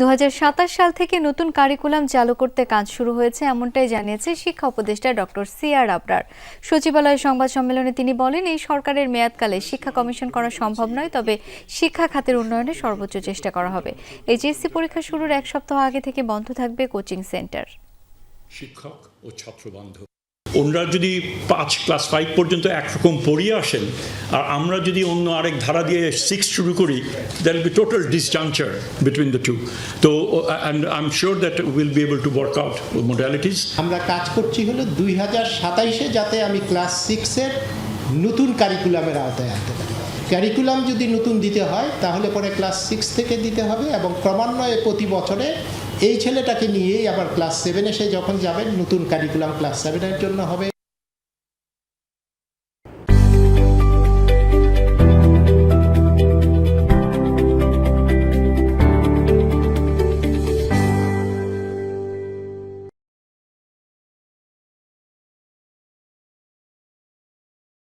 2027 সাল থেকে নতুন কারিকুলাম চালু করতে কাজ শুরু হয়েছে, এমনটাই জানিয়েছে শিক্ষা উপদেষ্টা ডক্টর সিআর আবরার। সচিবালয় সংবাদ সম্মেলনে তিনি বলেন, এই সরকারের মেয়াদকালে শিক্ষা কমিশন করা সম্ভব নয়, তবে শিক্ষা খাতের উন্নয়নে সর্বোচ্চ চেষ্টা করা হবে। এইচএসসি পরীক্ষা শুরুর এক সপ্তাহ আগে থেকে বন্ধ থাকবে কোচিং সেন্টার। শিক্ষক ও ছাত্র বান্ধব ওনারা যদি ক্লাস 5 পর্যন্ত একরকম পড়িয়ে আসেন, আর আমরা যদি অন্য আরেক ধারা দিয়ে 6 শুরু করি, there will be total disjunction between the two. তো and I am sure that will be able to work out modalities. আমরা কাজ করছি হলো 2027-এ যাতে আমি ক্লাস 6-এর নতুন কারিকুলামের আওতায় আনতে পারি। কারিকুলাম যদি নতুন দিতে হয় তাহলে পরে ক্লাস 6 থেকে দিতে হবে, এবং ক্রমান্বয়ে প্রতি বছরে এই ছেলেটাকে নিয়েই আবার ক্লাস 7 এসে যখন যাবেন নতুন কারিকুলাম ক্লাস 7-এর জন্য হবে।